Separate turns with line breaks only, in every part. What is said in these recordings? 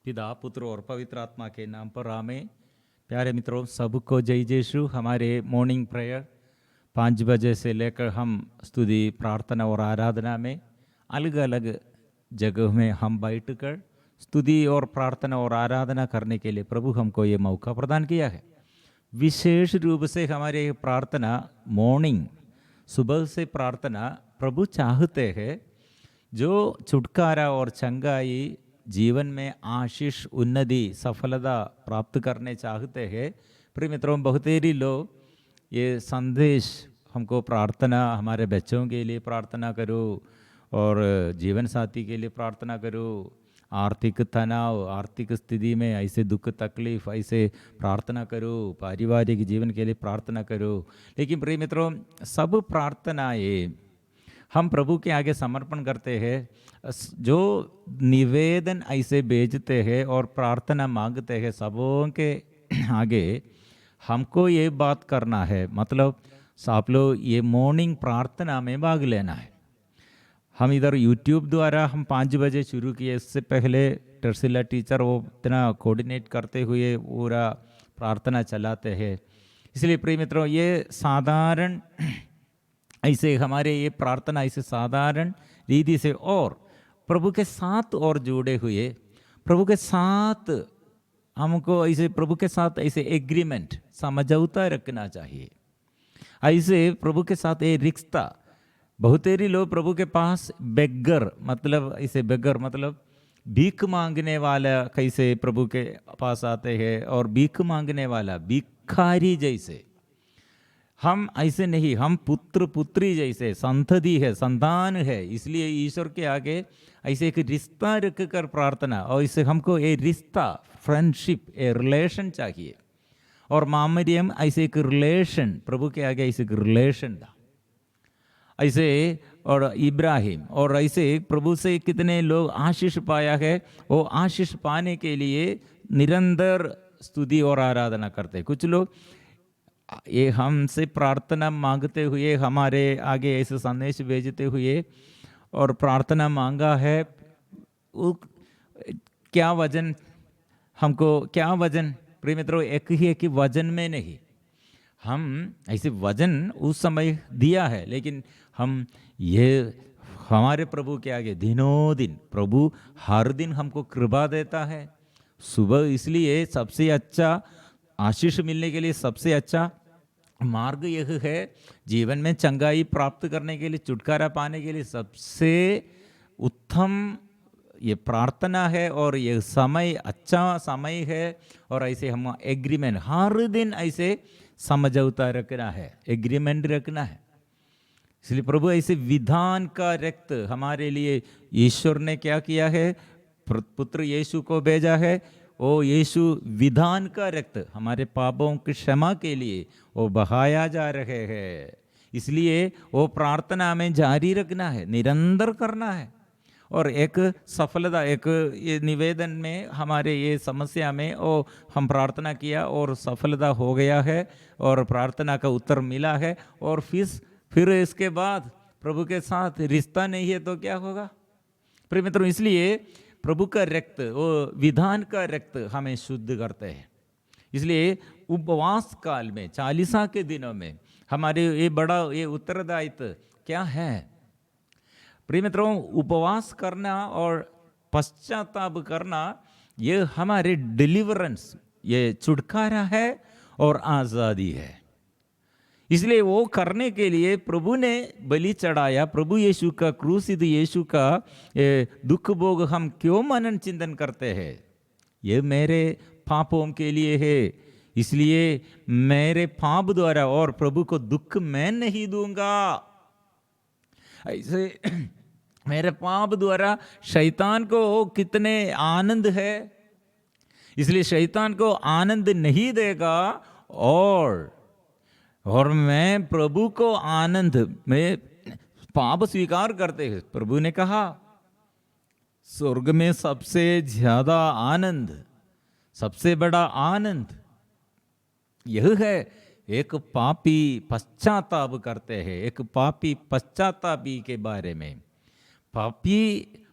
पिता पुत्र और पवित्र आत्मा के नाम पर आमीन। प्यारे मित्रों, सबको जय यीशु। हमारे मॉर्निंग प्रेयर 5 बजे से लेकर हम स्तुति प्रार्थना और आराधना में अलग अलग जगह में हम बैठकर स्तुति और प्रार्थना और आराधना करने के लिए प्रभु हमको ये मौका प्रदान किया है। विशेष रूप से हमारे प्रार्थना मॉर्निंग सुबह से प्रार्थना प्रभु चाहते हैं जो छुटकारा और चंगाई जीवन में आशीष उन्नति सफलता प्राप्त करने चाहते हैं। प्रिय मित्रों, बहुतेरी लोग ये संदेश हमको प्रार्थना, हमारे बच्चों के लिए प्रार्थना करो और जीवन साथी के लिए प्रार्थना करो, आर्थिक तनाव, आर्थिक स्थिति में ऐसे दुख तकलीफ ऐसे प्रार्थना करो, पारिवारिक जीवन के लिए प्रार्थना करो। लेकिन प्रिय मित्रों, सब प्रार्थनाएं हम प्रभु के आगे समर्पण करते हैं। जो निवेदन ऐसे भेजते हैं और प्रार्थना मांगते हैं, सबों के आगे हमको ये बात करना है, मतलब आप लोग ये मॉर्निंग प्रार्थना में भाग लेना है। हम इधर यूट्यूब द्वारा हम 5 बजे शुरू किए, इससे पहले टर्सिला टीचर वो इतना कोऑर्डिनेट करते हुए पूरा प्रार्थना चलाते हैं। इसलिए प्रिय मित्रों, ये साधारण ऐसे हमारे ये प्रार्थना ऐसे साधारण रीति से और प्रभु के साथ और जुड़े हुए, प्रभु के साथ हमको ऐसे प्रभु के साथ ऐसे एग्रीमेंट समझौता रखना चाहिए। ऐसे प्रभु के साथ ये रिश्ता, बहुतेरी लोग प्रभु के पास बेगर मतलब ऐसे बेगर मतलब भीख मांगने वाला कैसे प्रभु के पास आते हैं और भीख मांगने वाला भिखारी जैसे हम ऐसे नहीं, हम पुत्र पुत्री जैसे संतति है, संतान है। इसलिए ईश्वर के आगे ऐसे एक रिश्ता रख कर प्रार्थना, और इससे हमको ये रिश्ता फ्रेंडशिप ए रिलेशन चाहिए। और मामरियम ऐसे एक रिलेशन, प्रभु के आगे ऐसे एक रिलेशन था ऐसे, और इब्राहिम और ऐसे प्रभु से कितने लोग आशीष पाया है। वो आशीष पाने के लिए निरंतर स्तुति और आराधना करते। कुछ लोग ये हमसे प्रार्थना मांगते हुए हमारे आगे ऐसे संदेश भेजते हुए और प्रार्थना मांगा है, वो क्या वजन, हमको क्या वजन, प्रिय मित्रों, एक ही है कि वजन में नहीं, हम ऐसे वजन उस समय दिया है, लेकिन हम ये हमारे प्रभु के आगे दिनों दिन प्रभु हर दिन हमको कृपा देता है सुबह। इसलिए सबसे अच्छा आशीष मिलने के लिए सबसे अच्छा मार्ग यह है, जीवन में चंगाई प्राप्त करने के लिए, छुटकारा पाने के लिए सबसे उत्तम ये प्रार्थना है। और ये समय अच्छा समय है, और ऐसे हम एग्रीमेंट हर दिन ऐसे समझौता रखना है, एग्रीमेंट रखना है। इसलिए प्रभु ऐसे विधान का रक्त हमारे लिए ईश्वर ने क्या किया है, पुत्र यीशु को भेजा है। ओ यीशु विधान का रक्त हमारे पापों की क्षमा के लिए वो बहाया जा रहे हैं। इसलिए वो प्रार्थना में जारी रखना है, निरंतर करना है। और एक सफलता, एक ये निवेदन में हमारे ये समस्या में ओ हम प्रार्थना किया और सफलता हो गया है और प्रार्थना का उत्तर मिला है, और फिर इसके बाद प्रभु के साथ रिश्ता नहीं है तो क्या होगा प्रिय मित्रों। इसलिए प्रभु का रक्त, वो विधान का रक्त हमें शुद्ध करते हैं। इसलिए उपवास काल में 40 के दिनों में हमारे ये बड़ा ये उत्तरदायित्व क्या है प्रिय मित्रों, उपवास करना और पश्चाताप करना, ये हमारे डिलीवरेंस, ये छुटकारा है और आज़ादी है। इसलिए वो करने के लिए प्रभु ने बलि चढ़ाया। प्रभु यीशु का, क्रूसित यीशु का दुख भोग हम क्यों मनन चिंतन करते हैं, ये मेरे पापों के लिए है। इसलिए मेरे पाप द्वारा और प्रभु को दुख मैं नहीं दूंगा। ऐसे मेरे पाप द्वारा शैतान को कितने आनंद है, इसलिए शैतान को आनंद नहीं देगा। और मैं प्रभु को आनंद में पाप स्वीकार करते हैं। प्रभु ने कहा स्वर्ग में सबसे ज्यादा आनंद, सबसे बड़ा आनंद यह है, एक पापी पश्चाताप करते हैं। एक पापी पश्चातापी के बारे में, पापी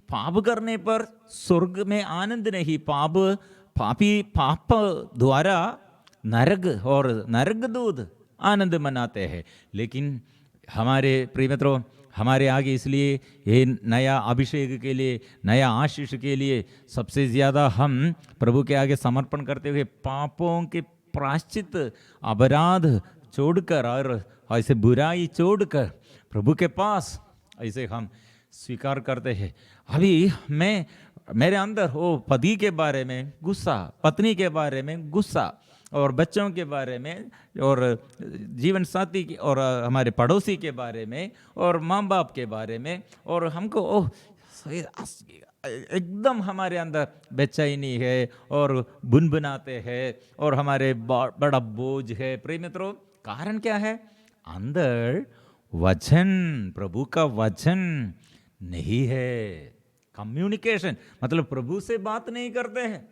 पाप करने पर स्वर्ग में आनंद नहीं, पाप द्वारा नरक और नरक दूत आनंद मनाते हैं। लेकिन हमारे प्रिय मित्रों, हमारे आगे इसलिए ये नया अभिषेक के लिए, नया आशीष के लिए सबसे ज़्यादा हम प्रभु के आगे समर्पण करते हुए पापों के प्रायश्चित, अपराध छोड़कर और ऐसे बुराई छोड़कर प्रभु के पास ऐसे हम स्वीकार करते हैं। अभी मेरे अंदर वो पति के बारे में गुस्सा, पत्नी के बारे में गुस्सा, और बच्चों के बारे में, और जीवन साथी की, और हमारे पड़ोसी के बारे में, और माँ बाप के बारे में, और हमको एकदम हमारे अंदर बेचैनी है और बुनबुनाते हैं और हमारे बड़ा बोझ है। प्रिय मित्रों, कारण क्या है? अंदर वचन, प्रभु का वचन नहीं है। कम्युनिकेशन मतलब प्रभु से बात नहीं करते हैं,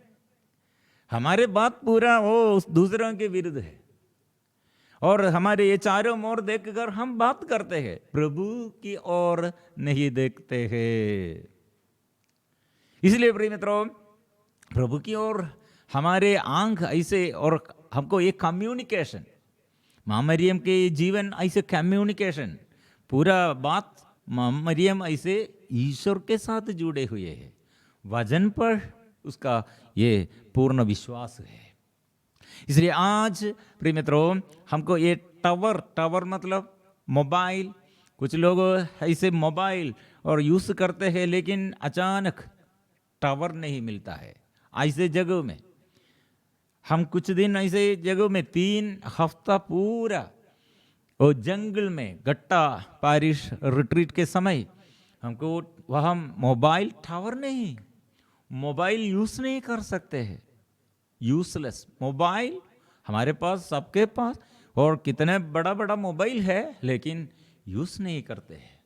हमारे बात पूरा वो दूसरों के विरुद्ध है, और हमारे ये चारों ओर देखकर हम बात करते हैं, प्रभु की ओर नहीं देखते हैं। इसलिए प्रिय मित्रों, प्रभु की ओर हमारे आंख ऐसे, और हमको ये कम्युनिकेशन, माँ मरियम के जीवन ऐसे कम्युनिकेशन, पूरा बात माँ मरियम ऐसे ईश्वर के साथ जुड़े हुए हैं, वचन पर उसका ये पूर्ण विश्वास है। इसलिए आज प्रिय मित्रों, हमको ये टावर मतलब मोबाइल, कुछ लोग ऐसे मोबाइल और यूज़ करते हैं, लेकिन अचानक टावर नहीं मिलता है। ऐसे जगह में हम कुछ दिन ऐसे जगह में 3 हफ्ता पूरा वो जंगल में गट्टा पारिश रिट्रीट के समय हमको वहाँ मोबाइल टावर नहीं, मोबाइल यूज़ नहीं कर सकते हैं, यूजलेस मोबाइल हमारे पास, सबके पास, और कितने बड़ा बड़ा मोबाइल है लेकिन यूज़ नहीं करते हैं।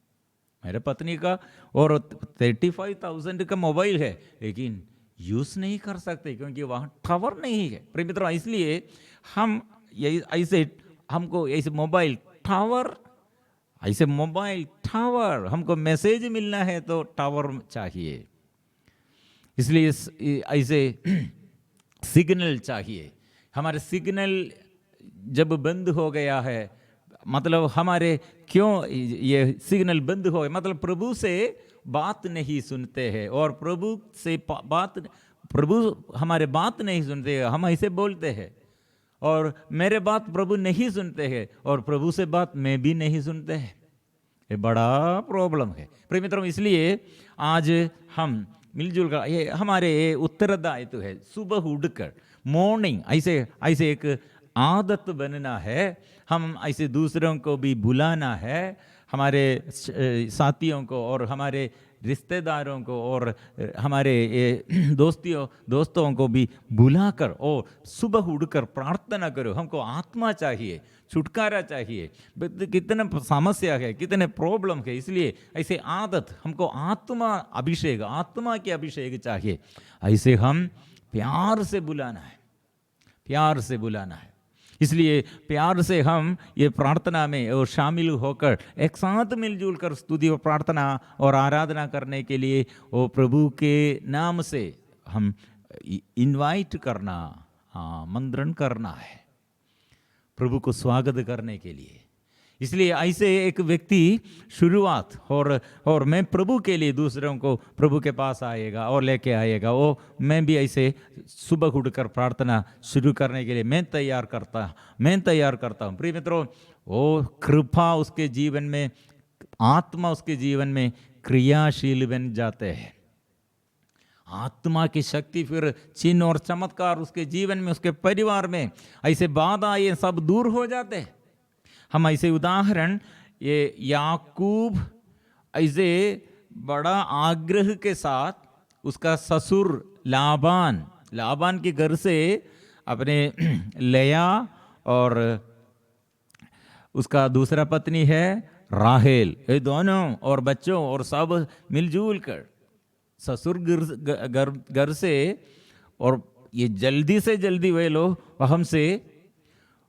मेरे पत्नी का और 35,000 का मोबाइल है लेकिन यूज़ नहीं कर सकते क्योंकि वहाँ टावर नहीं है। प्रिय मित्रों, इसलिए हम ऐसे हमको ऐसे मोबाइल टावर हमको मैसेज मिलना है तो टावर चाहिए, इसलिए ऐसे सिग्नल चाहिए। हमारे सिग्नल जब बंद हो गया है, मतलब हमारे क्यों ये सिग्नल बंद हो गए, मतलब प्रभु से बात नहीं सुनते हैं, और प्रभु हमारे बात नहीं सुनते हैं। हम ऐसे बोलते हैं और मेरे बात प्रभु नहीं सुनते हैं, और प्रभु से बात मैं भी नहीं सुनते हैं। ये बड़ा प्रॉब्लम है प्रिय मित्रों। इसलिए आज हम मिलजुल कर, ये हमारे उत्तरदायित्व है, सुबह उठकर मॉर्निंग ऐसे एक आदत बनना है। हम ऐसे दूसरों को भी बुलाना है, हमारे साथियों को और हमारे रिश्तेदारों को और हमारे दोस्तों को भी बुलाकर और सुबह उठकर प्रार्थना करो। हमको आत्मा चाहिए, छुटकारा चाहिए, कितने समस्या है, कितने प्रॉब्लम है, इसलिए ऐसे आदत हमको आत्मा के अभिषेक चाहिए। ऐसे हम प्यार से बुलाना है। इसलिए प्यार से हम ये प्रार्थना में और शामिल होकर एक साथ मिलजुल कर स्तुति और प्रार्थना और आराधना करने के लिए वो प्रभु के नाम से हम इनवाइट करना, आमंत्रण करना है प्रभु को स्वागत करने के लिए। इसलिए ऐसे एक व्यक्ति शुरुआत और मैं प्रभु के लिए दूसरों को प्रभु के पास आएगा और लेके आएगा, वो मैं भी ऐसे सुबह उठकर प्रार्थना शुरू करने के लिए मैं तैयार करता हूँ। प्रिय मित्रों, वो कृपा उसके जीवन में, आत्मा उसके जीवन में क्रियाशील बन जाते हैं। आत्मा की शक्ति, फिर चिन्ह और चमत्कार उसके जीवन में, उसके परिवार में ऐसे बाधा ये सब दूर हो जाते हैं। हम ऐसे उदाहरण, ये याकूब ऐसे बड़ा आग्रह के साथ उसका ससुर लाबान के घर से अपने लेया और उसका दूसरा पत्नी है राहेल, ये दोनों और बच्चों और सब मिलजुल कर ससुर घर से, और ये जल्दी से जल्दी वे लोग वहाँ से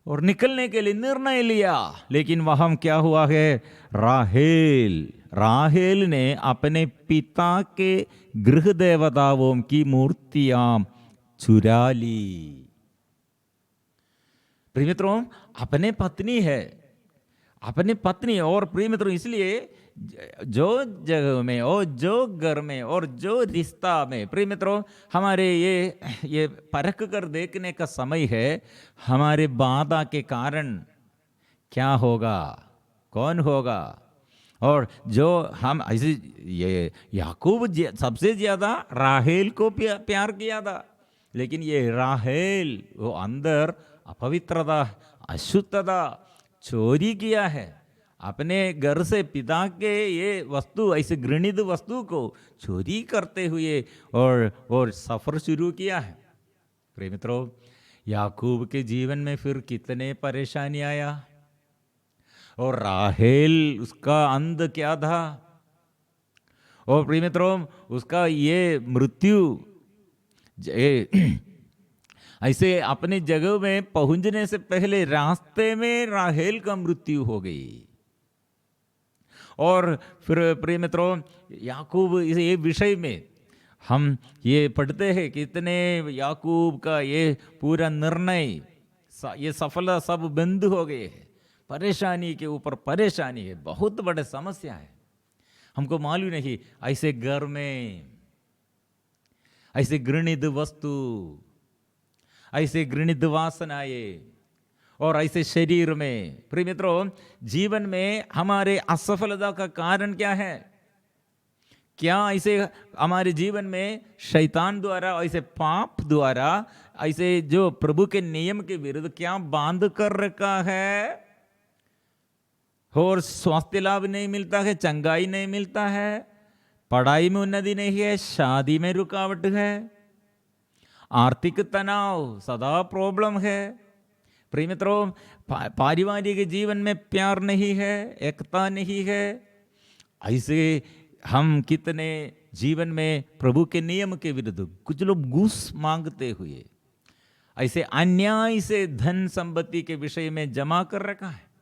और निकलने के लिए निर्णय लिया। लेकिन वहाँ क्या हुआ है, राहेल राहेल ने अपने पिता के गृह देवताओं की मूर्तियां चुरा ली। प्रिय मित्रों, अपने पत्नी है, अपनी पत्नी, और प्रिय मित्रों इसलिए जो जगह में और जो घर में और जो रिश्ता में, प्रिय मित्रों हमारे ये परख कर देखने का समय है, हमारे बाधा के कारण क्या होगा, कौन होगा। और जो हम ऐसे, ये याकूब सबसे ज्यादा राहेल को प्यार किया था, लेकिन ये राहेल वो अंदर अपवित्रता, अशुद्धता, चोरी किया है, अपने घर से पिता के ये वस्तु, ऐसे घृणित वस्तु को चोरी करते हुए और सफर शुरू किया है। प्रिय मित्रों, याकूब के जीवन में फिर कितने परेशानी आया, और राहेल उसका अंत क्या था, और प्रिय मित्रों उसका ये मृत्यु ऐसे अपने जगह में पहुंचने से पहले रास्ते में राहेल का मृत्यु हो गई। और फिर प्रिय मित्रों याकूब ये विषय में हम ये पढ़ते हैं कितने याकूब का ये पूरा निर्णय, ये सफलता सब बंद हो गए हैं, परेशानी के ऊपर परेशानी है, बहुत बड़े समस्या है। हमको मालूम नहीं, ऐसे घर में ऐसे घृणित वस्तु, ऐसे घृणित वासनाएं, और ऐसे शरीर में, प्रिय मित्रों जीवन में हमारे असफलता का कारण क्या है? क्या ऐसे हमारे जीवन में शैतान द्वारा, ऐसे पाप द्वारा, ऐसे जो प्रभु के नियम के विरुद्ध क्या बांध कर रखा है, और स्वास्थ्य लाभ नहीं मिलता है, चंगाई नहीं मिलता है, पढ़ाई में उन्नति नहीं है, शादी में रुकावट है, आर्थिक तनाव, सदा प्रॉब्लम है। प्रिय मित्रों पारिवारिक जीवन में प्यार नहीं है, एकता नहीं है। ऐसे हम कितने जीवन में प्रभु के नियम के विरुद्ध, कुछ लोग घूस मांगते हुए, ऐसे अन्याय से धन संपत्ति के विषय में जमा कर रखा है,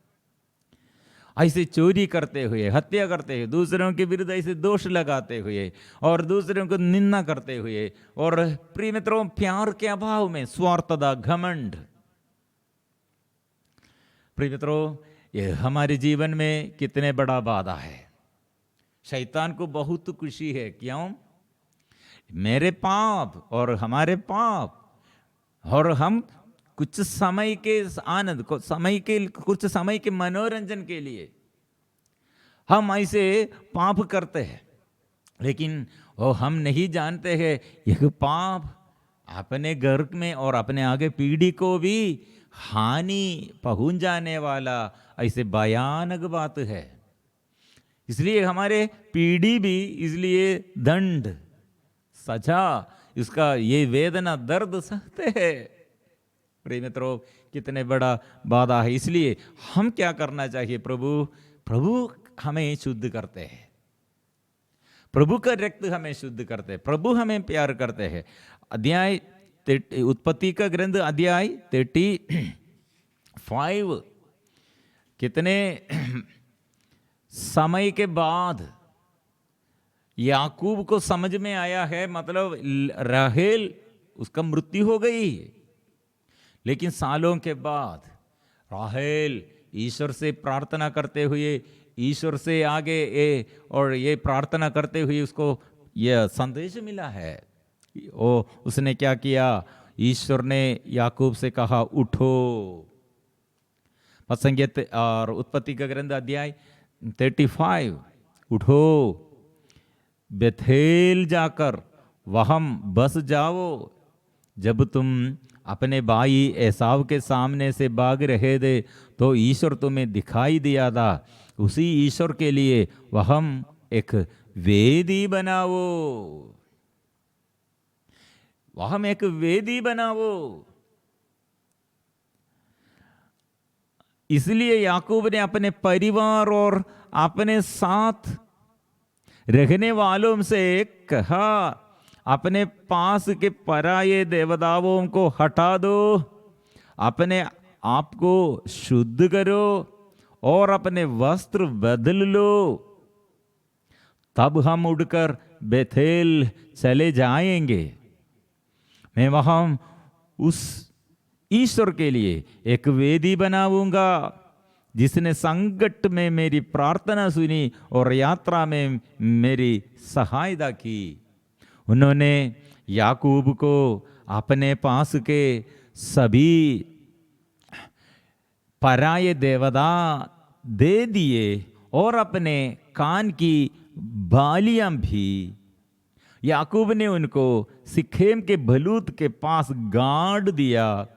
ऐसे चोरी करते हुए, हत्या करते हुए, दूसरों के विरुद्ध ऐसे दोष लगाते हुए और दूसरों को निंदा करते हुए, और प्रिय मित्रों प्यार के अभाव में स्वार्थता, घमंड। प्रिय मित्रों ये हमारे जीवन में कितने बड़ा बाधा है। शैतान को बहुत खुशी है, क्यों? मेरे पाप और हमारे पाप, और हम कुछ समय के आनंद को, कुछ समय के मनोरंजन के लिए हम ऐसे पाप करते हैं, लेकिन वो हम नहीं जानते हैं यह पाप अपने घर में और अपने आगे पीढ़ी को भी हानि पहुंच जाने वाला ऐसे भयानक बात है। इसलिए हमारे पीढ़ी भी इसलिए दंड, सजा, इसका ये वेदना, दर्द सहते हैं। प्रिय मित्रों कितने बड़ा बाधा है। इसलिए हम क्या करना चाहिए? प्रभु हमें शुद्ध करते हैं, प्रभु का रक्त हमें शुद्ध करते हैं, प्रभु हमें प्यार करते हैं। अध्याय उत्पत्ति का ग्रंथ अध्याय 35, कितने समय के बाद याकूब को समझ में आया है, मतलब राहेल उसका मृत्यु हो गई, लेकिन सालों के बाद राहेल ईश्वर से प्रार्थना करते हुए, ईश्वर से आगे और ये प्रार्थना करते हुए उसको यह संदेश मिला है। उसने क्या किया? ईश्वर ने याकूब से कहा उठो। पतसंख्या और उत्पत्ति का ग्रंथ अध्याय 35, उठो, बेथेल जाकर वहां बस जाओ। जब तुम अपने भाई एसाव के सामने से भाग रहे थे तो ईश्वर तुम्हें दिखाई दिया था। उसी ईश्वर के लिए वहां एक वेदी बनाओ, वहां एक वेदी बनाओ। इसलिए याकूब ने अपने परिवार और अपने साथ रहने वालों से कहा, अपने पास के पराये देवताओं को हटा दो, अपने आप को शुद्ध करो और अपने वस्त्र बदल लो। तब हम उड़कर बेथेल चले जाएंगे। मैं वहां उस ईश्वर के लिए एक वेदी बनाऊंगा जिसने संकट में मेरी प्रार्थना सुनी और यात्रा में मेरी सहायता की। उन्होंने याकूब को अपने पास के सभी पराये देवता दे दिए और अपने कान की बालियां भी। याकूब ने उनको सिखेम के बलूत के पास गाड़ दिया।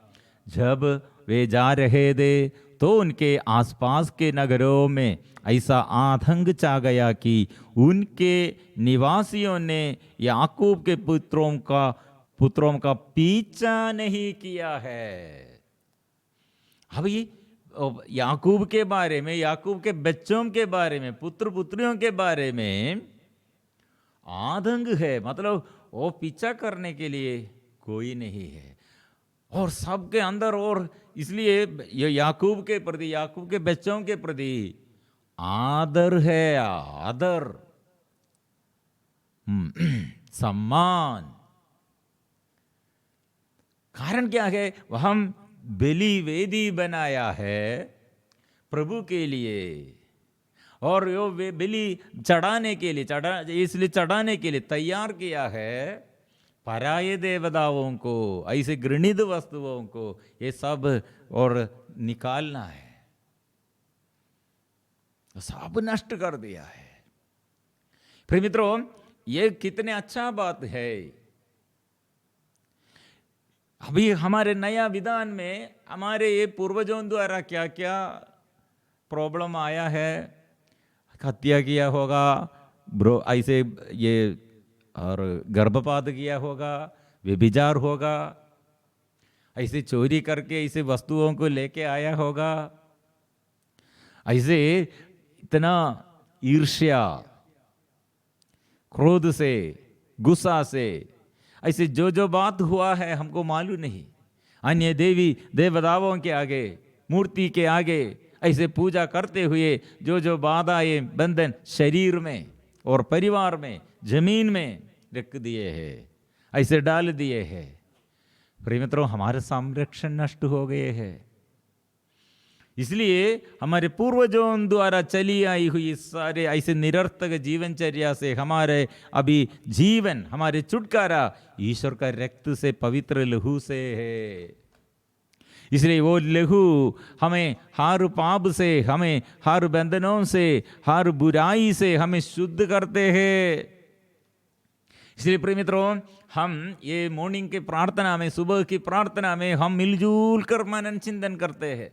जब वे जा रहे थे तो उनके आसपास के नगरों में ऐसा आतंक छा गया कि उनके निवासियों ने याकूब के पुत्रों का पीछा नहीं किया है। अभी याकूब के बारे में, याकूब के बच्चों के बारे में, पुत्र पुत्रियों के बारे में आतंक है। मतलब वो पीछा करने के लिए कोई नहीं है और सबके अंदर, और इसलिए ये याकूब के प्रति, याकूब के बच्चों के प्रति आदर है, आदर, सम्मान। कारण क्या है? वह हम बलि वेदी बनाया है प्रभु के लिए, और यो वे बलि चढ़ाने के लिए, इसलिए चढ़ाने के लिए तैयार किया है। पराये देवताओं को, ऐसे घृणित वस्तुओं को, ये सब और निकालना है, सब नष्ट कर दिया है। फिर मित्रों, ये कितने अच्छा बात है। अभी हमारे नया विधान में हमारे ये पूर्वजों द्वारा क्या क्या प्रॉब्लम आया है। हत्या किया होगा, ऐसे ये, और गर्भपात किया होगा, व्यभिचार होगा, ऐसे चोरी करके ऐसे वस्तुओं को लेके आया होगा, ऐसे इतना ईर्ष्या, क्रोध से, गुस्सा से, ऐसे जो जो बात हुआ है हमको मालूम नहीं। अन्य देवी देवताओं के आगे, मूर्ति के आगे ऐसे पूजा करते हुए जो जो बाधाएं, बंधन शरीर में और परिवार में, जमीन में रख दिए हैं, ऐसे डाल दिए हैं। प्रिय मित्रों, हमारे संरक्षण नष्ट हो गए हैं। इसलिए हमारे पूर्वजों द्वारा चली आई हुई सारे ऐसे निरर्थक जीवनचर्या से हमारे अभी जीवन, हमारे छुटकारा ईश्वर का रक्त से, पवित्र लहू से है। इसलिए वो लहू हमें हर पाप से, हमें हर बंधनों से, हर बुराई से हमें शुद्ध करते हैं। इसलिए प्रिय मित्रों, हम ये मॉर्निंग की प्रार्थना में, सुबह की प्रार्थना में हम मिलजुल कर मनन चिंतन करते हैं,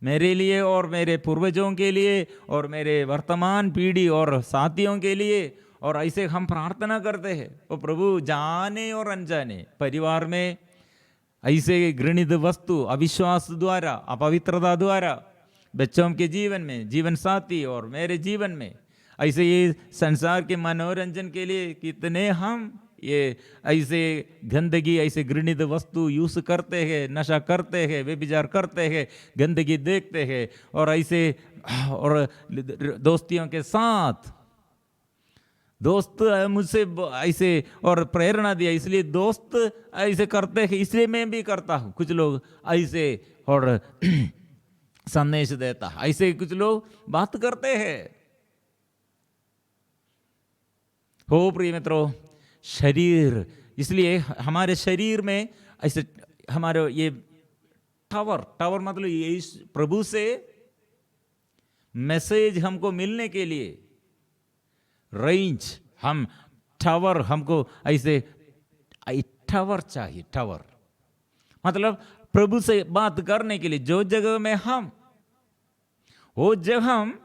मेरे लिए और मेरे पूर्वजों के लिए और मेरे वर्तमान पीढ़ी और साथियों के लिए। और ऐसे हम प्रार्थना करते हैं, वो प्रभु जाने और अनजाने परिवार में ऐसे घृणित वस्तु, अविश्वास द्वारा, अपवित्रता द्वारा, बच्चों के जीवन में, जीवन साथी और मेरे जीवन में, ऐसे ये संसार के मनोरंजन के लिए कितने हम ये ऐसे गंदगी, ऐसे घृणित वस्तु यूज करते हैं, नशा करते हैं, व्यभिचार करते हैं, गंदगी देखते हैं, और ऐसे और दोस्तियों के साथ, दोस्त मुझसे ऐसे और प्रेरणा दिया इसलिए दोस्त ऐसे करते हैं, इसलिए मैं भी करता हूँ। कुछ लोग ऐसे और संदेश देता, ऐसे कुछ लोग बात करते हैं। हो प्रिय मित्रों, शरीर, इसलिए हमारे शरीर में ऐसे हमारे ये टावर मतलब ये प्रभु से मैसेज हमको मिलने के लिए रेंज, हम टावर, हमको ऐसे टावर चाहिए। टावर मतलब प्रभु से बात करने के लिए जो जगह में हम, वो जगह हम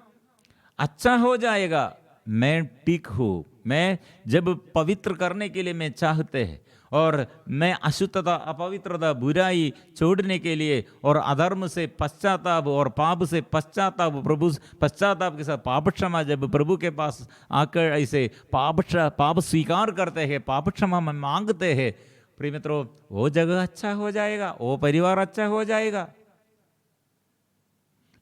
अच्छा हो जाएगा। मैं ठीक हूँ, मैं जब पवित्र करने के लिए मैं चाहते हैं, और मैं अशुद्धता, अपवित्रता, बुराई छोड़ने के लिए और अधर्म से पश्चाताप और पाप से पश्चाताप, प्रभु पश्चाताप के साथ पाप क्षमा, जब प्रभु के पास आकर ऐसे पाप स्वीकार करते हैं, पाप क्षमा मांगते हैं, प्रिय मित्रों, वो जगह अच्छा हो जाएगा, वो परिवार अच्छा हो जाएगा।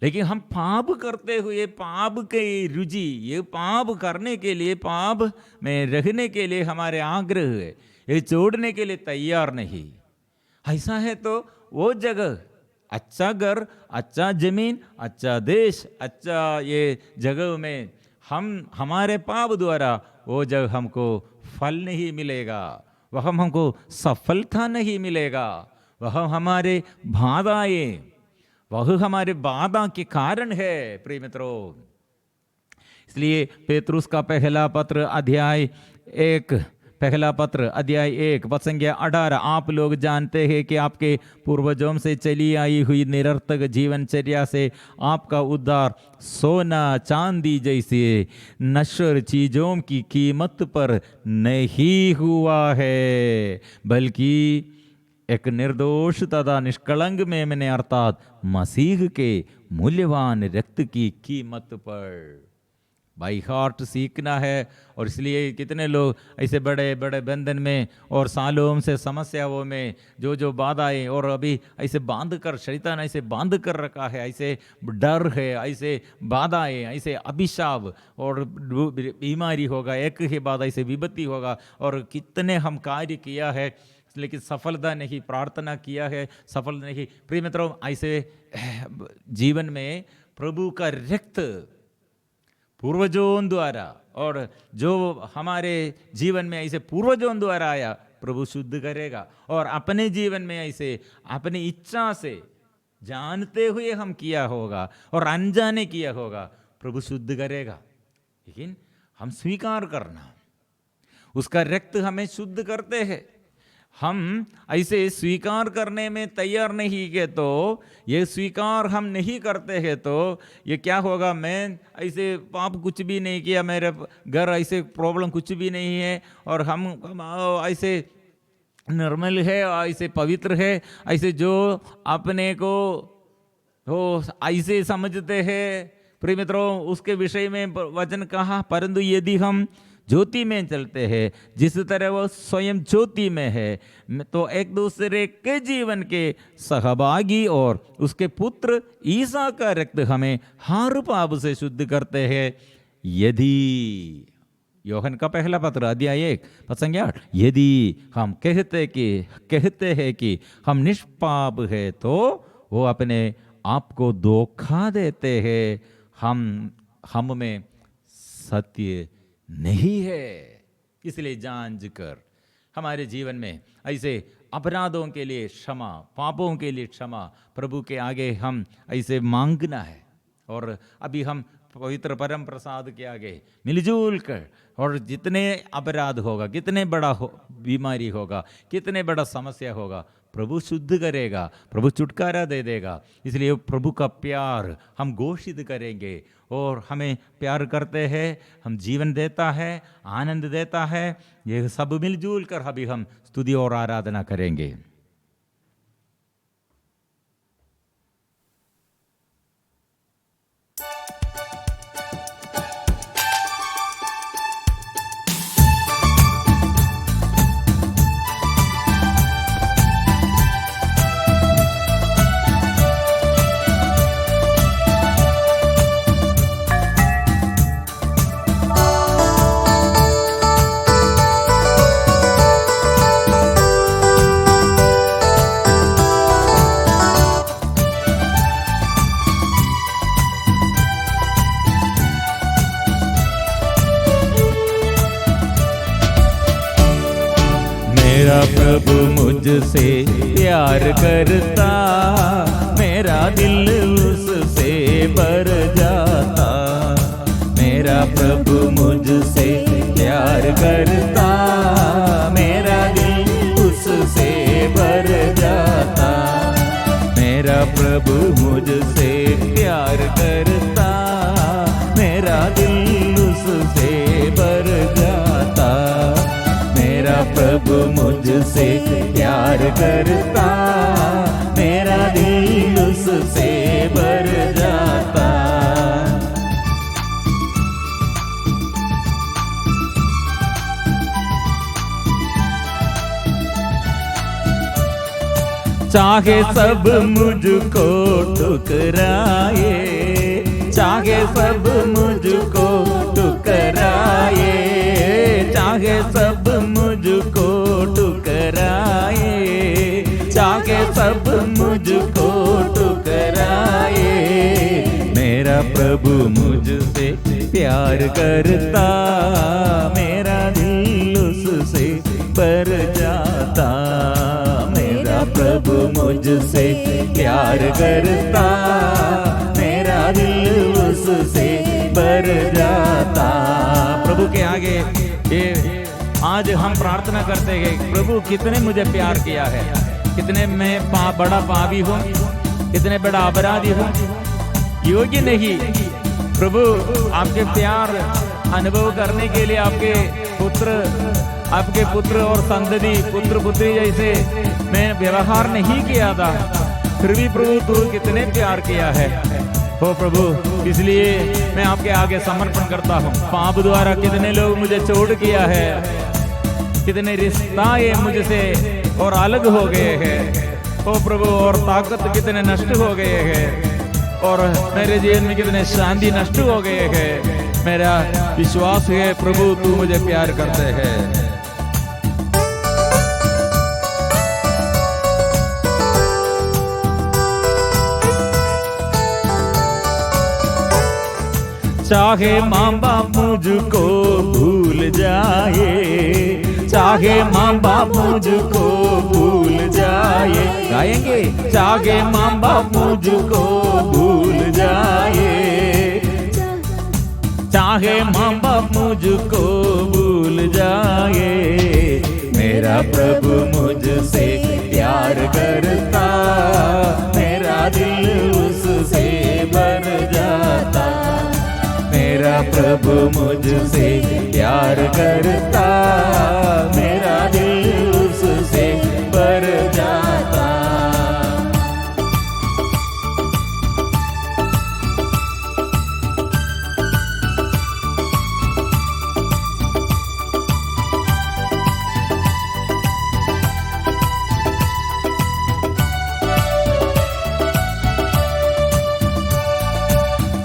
लेकिन हम पाप करते हुए पाप के रुचि, ये पाप करने के लिए, पाप में रहने के लिए हमारे आग्रह है, ये छोड़ने के लिए तैयार नहीं। ऐसा है तो वो जगह, अच्छा घर, अच्छा जमीन, अच्छा देश, अच्छा ये जगह में हम हमारे पाप द्वारा वो जगह हमको फल नहीं मिलेगा, वह हमको सफलता नहीं मिलेगा, वह हमारे बाधाएं, वह हमारे बाधा के कारण है प्रिय मित्रों। इसलिए पेतरुस का पहला पत्र अध्याय 1 पद संख्या 18, आप लोग जानते हैं कि आपके पूर्वजों से चली आई हुई निरर्थक जीवनचर्या से आपका उद्धार सोना चांदी जैसे नश्वर चीजों की कीमत पर नहीं हुआ है, बल्कि एक निर्दोष तथा निष्कलंक मेमने अर्थात मसीह के मूल्यवान रक्त की कीमत पर। बाई हार्ट सीखना है। और इसलिए कितने लोग ऐसे बड़े बड़े बंधन में और सालों से समस्याओं में जो बाधाएं, और अभी ऐसे बांध कर, शैतान ऐसे बांध कर रखा है, ऐसे डर है, ऐसे बाधाएं, ऐसे अभिशाप और बीमारी होगा, एक ही बाद ऐसे विपत्ति होगा, और कितने हम कार्य किया है लेकिन सफलता नहीं, प्रार्थना किया है सफल नहीं। प्रिय मित्रों, ऐसे जीवन में प्रभु का रक्त पूर्वजों द्वारा, और जो हमारे जीवन में ऐसे पूर्वजों द्वारा आया, प्रभु शुद्ध करेगा। और अपने जीवन में ऐसे अपनी इच्छा से जानते हुए हम किया होगा और अनजाने किया होगा, प्रभु शुद्ध करेगा। लेकिन हम स्वीकार करना, उसका रक्त हमें शुद्ध करते हैं। हम ऐसे स्वीकार करने में तैयार नहीं के तो, ये स्वीकार हम नहीं करते हैं तो ये क्या होगा, मैं ऐसे पाप कुछ भी नहीं किया, मेरे घर ऐसे प्रॉब्लम कुछ भी नहीं है, और हम ऐसे नॉर्मल है, ऐसे पवित्र है, ऐसे जो अपने को हो ऐसे समझते हैं। प्रिय मित्रों, उसके विषय में वचन कहा, परंतु यदि हम ज्योति में चलते हैं जिस तरह वो स्वयं ज्योति में है, तो एक दूसरे के जीवन के सहभागी और उसके पुत्र ईसा का रक्त हमें हर पाप से शुद्ध करते हैं। यदि यूहन्ना का पहला पत्र अध्याय 1 पद संख्या 8, यदि हम कहते हैं कि हम निष्पाप है तो वो अपने आप को धोखा देते हैं, हम में सत्य नहीं है। इसलिए जांच कर हमारे जीवन में ऐसे अपराधों के लिए क्षमा, पापों के लिए क्षमा प्रभु के आगे हम ऐसे मांगना है। और अभी हम पवित्र परम प्रसाद के आगे मिलजुल कर, और जितने अपराध होगा, कितने बड़ा बीमारी होगा, कितने बड़ा समस्या होगा, प्रभु शुद्ध करेगा, प्रभु छुटकारा दे देगा। इसलिए प्रभु का प्यार हम घोषित करेंगे, और हमें प्यार करते हैं, हम जीवन देता है, आनंद देता है। ये सब मिलजुल कर अभी हम स्तुति और आराधना करेंगे। मेरा प्रभु मुझसे प्यार करता, मेरा दिल उससे भर जाता। मेरा प्रभु मुझसे प्यार करता, मेरा दिल उससे भर जाता। मेरा प्रभु मुझसे प्यार करता, मेरा दिल उससे भर जाता। मेरा प्रभु मुझसे प्यार करता, मेरा दिल उससे भर जाता। चाहे सब मुझको ठुकराए, चाहे सब मुझको ठुकराए, चाहे सब मुझको ठुकराए, चाहे सब मुझको ठुकराए, मेरा प्रभु मुझसे प्यार करता, मेरा दिल उससे भर जाता, मेरा प्रभु मुझसे प्यार करता, मेरा दिल उससे भर जाता। प्रभु के आगे ये आज हम प्रार्थना करते हैं, प्रभु कितने मुझे प्यार किया है, कितने मैं बड़ा पापी हूँ, कितने बड़ा अपराधी हूँ, योग्य नहीं। प्रभु आपके प्यार अनुभव करने के लिए आपके पुत्र और संतति पुत्र पुत्री जैसे मैं व्यवहार नहीं किया था, फिर भी प्रभु तू कितने प्यार किया है। हो प्रभु, इसलिए मैं आपके आगे समर्पण करता हूँ। पाप द्वारा कितने लोग मुझे चोट किया है, कितने रिश्ता ये मुझसे और अलग हो गए हैं। ओ प्रभु, और ताकत कितने नष्ट हो गए हैं, और मेरे जीवन में कितने शांति नष्ट हो गए हैं। मेरा विश्वास है प्रभु तू मुझे प्यार करते हैं। चाहे माँ बाप मुझको भूल जाए, चाहे माँ बाप मुझको भूल जाए, गाएंगे, चाहे माँ बाप मुझको भूल जाए, चाहे माँ बाप मुझको भूल जाए, मेरा प्रभु मुझसे प्यार करता, मेरा दिल उससे भर जाता, मेरा प्रभु मुझसे प्यार करता, मेरा दिल उससे भर जाता।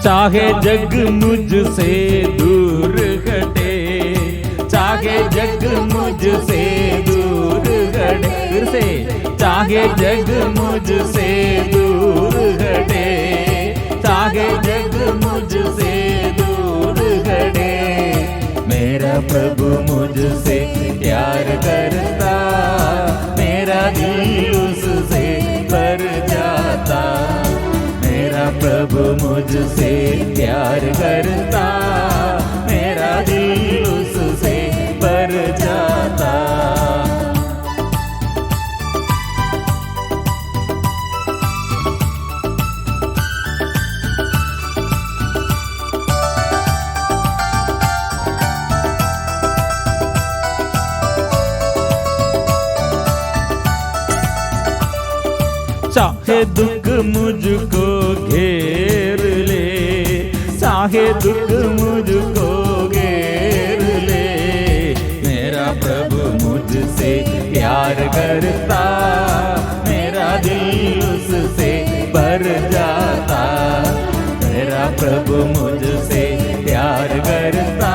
चाहे जग मुझसे दूर हटे, चाहे जग मुझसे दूर हटे, फिर से, चाहे जग मुझसे दूर हटे, चाहे जग मुझसे दूर हटे, मेरा प्रभु मुझसे प्यार करता, मेरा दिल उससे भर जाता, मेरा प्रभु मुझसे प्यार करता, मेरा दिल उससे भर जाता। चाहे दुख मुझको घेर ले, चाहे दुख मुझको घेर ले, मेरा प्रभु मुझसे प्यार करता, मेरा दिल उससे भर जाता, मेरा प्रभु मुझसे प्यार करता,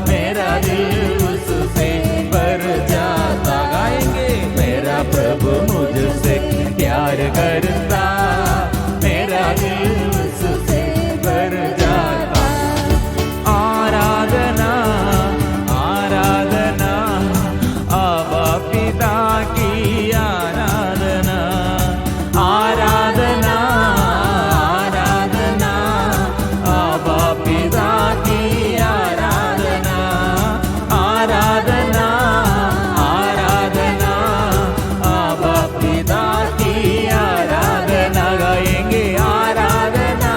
मेरा दिल उससे भर जाता। गाएंगे, मेरा प्रभु मुझसे प्यार करता, मेरा दिल उससे भर जाता। आराधना आराधना आबा पिता की आराधना, आराधना आराधना आबा पिता की आराधना, आराधना आराधना आबा पिता की आराधना। गाएंगे, आराधना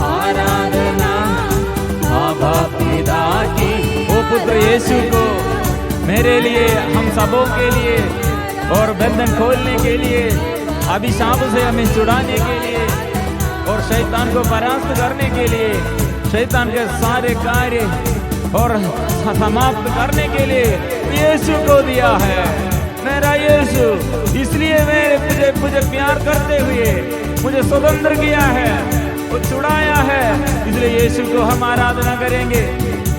आराधना आबा पिता की। ओ पुत्र यीशु को मेरे लिए, हम सबों के लिए, और बंधन खोलने के लिए, अभिशाप से हमें छुड़ाने के लिए, और शैतान को परास्त करने के लिए, शैतान के सारे कार्य और समाप्त करने के लिए यीशु को दिया है। मेरा यीशु, इसलिए मेरे मुझे प्यार करते हुए मुझे स्वतंत्र किया है, वो छुड़ाया है। इसलिए यीशु को हम आराधना करेंगे।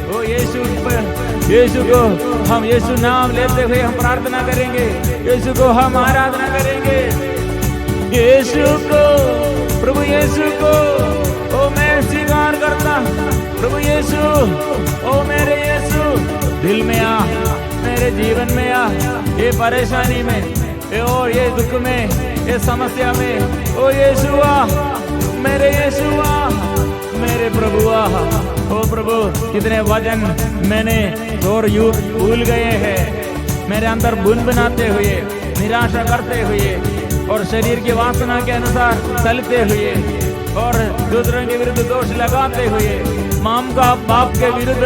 ओ यीशु को हम यीशु नाम लेते हुए हम प्रार्थना करेंगे। यीशु को हम आराधना करेंगे। यीशु को, प्रभु यीशु को ओ मैं स्वीकार करता। प्रभु यीशु, ओ मेरे यीशु, दिल में आ, मेरे जीवन में आ, ये परेशानी में, ये दुख में, ये समस्या में, ओ यीशु आ, मेरे यीशु आ, मेरे प्रभु आ। ओ प्रभु, कितने वचन मैंने और युग भूल गए हैं, मेरे अंदर बुनबुनाते हुए, निराशा करते हुए और शरीर की वासना के अनुसार चलते हुए और दूसरों के विरुद्ध दोष लगाते हुए, माम का बाप के विरुद्ध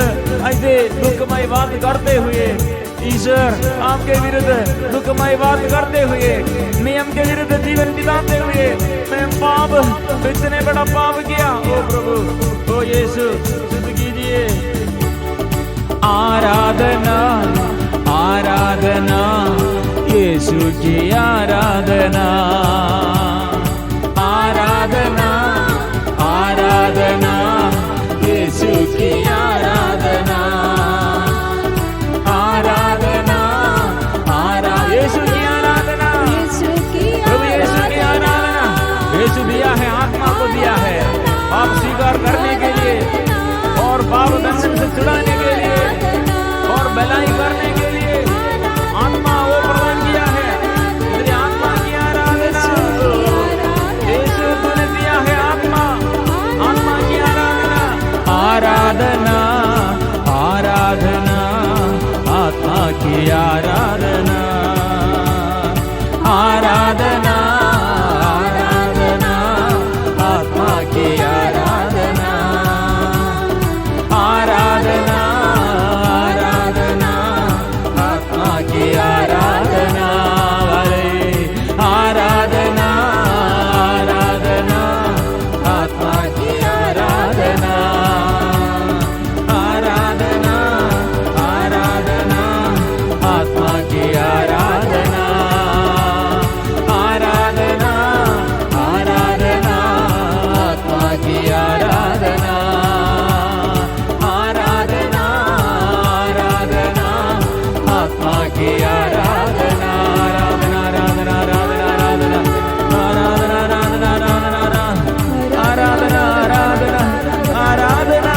ऐसे दुखमय बात करते हुए, ईश्वर आपके विरुद्ध दुखमय बात करते हुए, नियम के विरुद्ध जीवन बिताते हुए मैं पाप, इतने बड़ा पाप किया। ओ प्रभु, ओ यीशु, शुद्ध कीजिए। आराधना आराधना यीशु की आराधना, आराधना आराधना यीशु की आराधना, आराधना यीशु की आराधना, प्रभु यीशु की आराधना। यीशु दिया है, आत्मा को दिया है पाप स्वीकार करने के लिए और पाप बंधन से छुड़ाने के लिए और भलाई करने के लिए आत्मा वो प्रदान किया है। इसलिए आत्मा की आराधना, यीशु तूने दिया है आत्मा, आत्मा की आराधना, आराधना आराधना आत्मा की आराधना, आराधना आराधना आत्मा की आराधना, आराधना आराधना आत्मा की आराधना, आराधना आराधना आत्मा की आराधना, आराधना आराधना आत्मा की आराधना, आराधना आराधना आत्मा की आराधना, आराधना आराधना आत्मा की आराधना, आराधना आराधना आराधना आराधना आराधना आराधना आराधना आराधना आराधना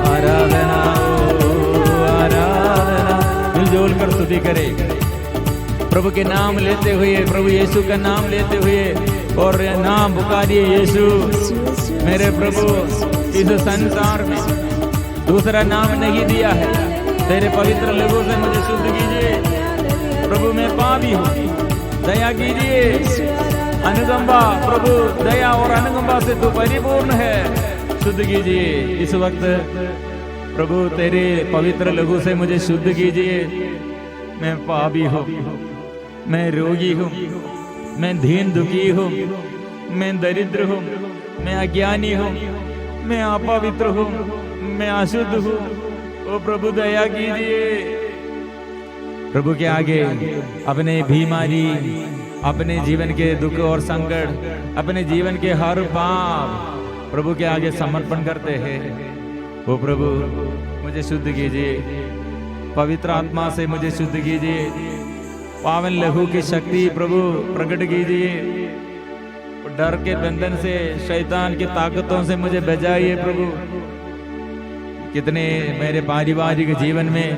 आराधना आराधना। मिलजुल कर स्तुति करे, प्रभु के नाम लेते हुए, प्रभु यीशु का नाम लेते हुए और नाम पुकारिए। यीशु मेरे प्रभु, इस संसार में दूसरा नाम नहीं दिया है, तेरे पवित्र लहू से मुझे शुद्ध कीजिए। प्रभु मैं पापी हूँ, दया कीजिए, अनुकंपा, प्रभु दया और अनुकंपा से तू परिपूर्ण है, शुद्ध कीजिए। इस वक्त प्रभु तेरे पवित्र लहू से मुझे शुद्ध कीजिए। मैं पापी हूँ, मैं रोगी हूँ, मैं दीन दुखी हूँ, मैं दरिद्र हूँ, मैं अज्ञानी हूँ, मैं अपवित्र हूँ, मैं अशुद्ध हूँ। ओ प्रभु दया कीजिए। प्रभु के आगे अपने बीमारी, अपने जीवन के दुख और संकट, अपने जीवन के हर पाप प्रभु के आगे समर्पण करते हैं। ओ प्रभु मुझे शुद्ध कीजिए, पवित्र आत्मा से मुझे शुद्ध कीजिए, पावन लहू की शक्ति प्रभु प्रकट कीजिए। डर के बंधन से, शैतान की ताकतों से मुझे बचाइए प्रभु। कितने मेरे पारिवारिक जीवन में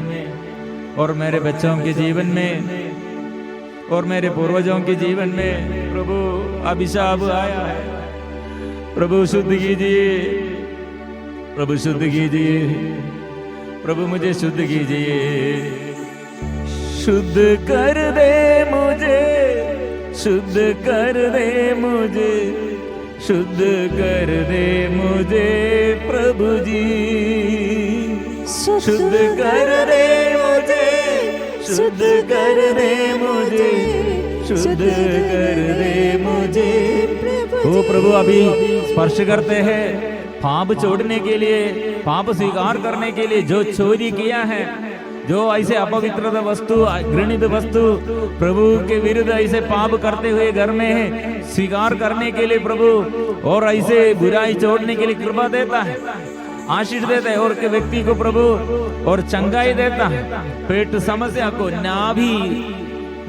और मेरे बच्चों के जीवन में और मेरे पूर्वजों के जीवन में प्रभु अभिशाप आया है। प्रभु शुद्ध कीजिए, प्रभु शुद्ध कीजिए, प्रभु मुझे शुद्ध कीजिए। शुद्ध कर दे मुझे, शुद्ध कर दे मुझे, शुद्ध कर दे मुझे प्रभु जी। शुद्ध कर दे मुझे, शुद्ध कर दे मुझे, शुद्ध कर दे मुझे। ओ प्रभु अभी स्पर्श करते हैं, पाप छोड़ने के लिए, पाप स्वीकार करने के लिए, जो चोरी किया है, जो ऐसे अपवित्र वस्तु, घृणित वस्तु प्रभु के विरुद्ध ऐसे पाप करते हुए घर में है, स्वीकार करने के लिए प्रभु और ऐसे बुराई छोड़ने के लिए कृपा देता है, आशीष देता है और के व्यक्ति को प्रभु और चंगाई देता है। पेट समस्या को,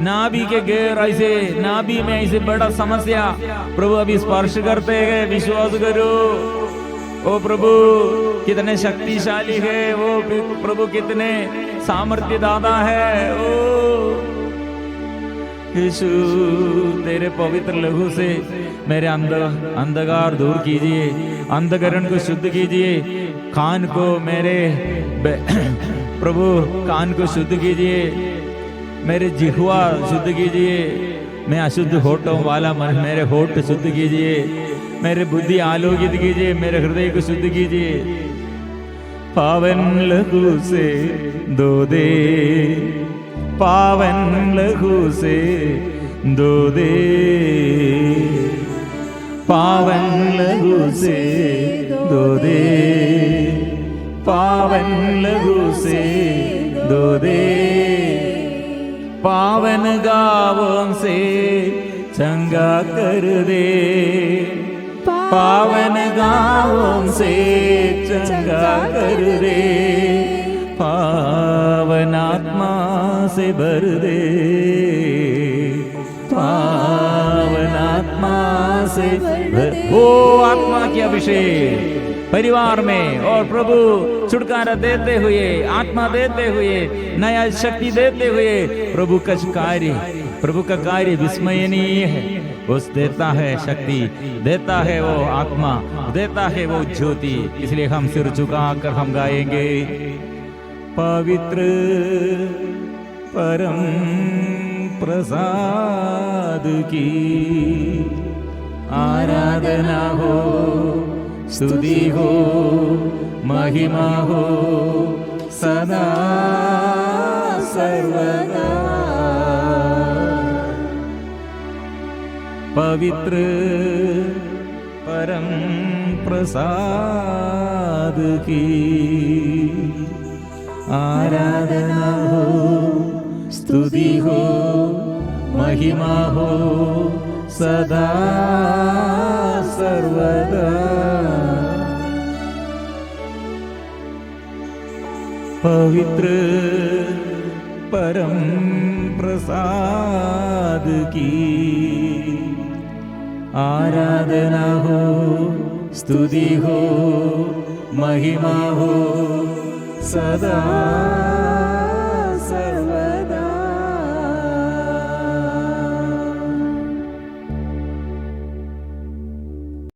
नाभि के घेर ऐसे, नाभि में ऐसे बड़ा समस्या प्रभु अभी स्पर्श करते हैं। विश्वास करो, ओ प्रभु कितने शक्तिशाली है, वो प्रभु कितने सामर्थ्य दाता है। ओ यीशु, तेरे पवित्र लहू से मेरे अंधकार दूर कीजिए, अंधकरण को शुद्ध कीजिए, कान को मेरे प्रभु कान को शुद्ध कीजिए, मेरे जिह्वा शुद्ध कीजिए, मैं अशुद्ध होठों वाला मन, मेरे होठ शुद्ध कीजिए, मेरे बुद्धि आलोकित कीजिए, मेरे हृदय को शुद्ध कीजिए। पावन लहू से धो दे, पावन लहू से धो दे, पावन लहू से धो दे, पावन लहू से धो दे, पावन गावों से चंगा कर दे, पावन गावों से चंगा कर दे, पावन आत्मा से भर दे, पावन आत्मा से भर। वो आत्मा की अभिषेक परिवार में और प्रभु छुटकारा देते हुए, आत्मा देते हुए, नया शक्ति देते हुए, प्रभु का कार्य विस्मयनीय है। उस देता है शक्ति, देता है वो आत्मा, देता है वो ज्योति। इसलिए हम सिर झुकाकर हम गाएंगे, पवित्र परम प्रसाद की आराधना हो, स्तुति हो, महिमा हो सदा सर्वदा। पवित्र परम प्रसाद की आराधना हो, स्तुति हो, महिमा हो सदा सर्वदा। पवित्र परम प्रसाद की आराधना हो, स्तुति हो, महिमा हो सदा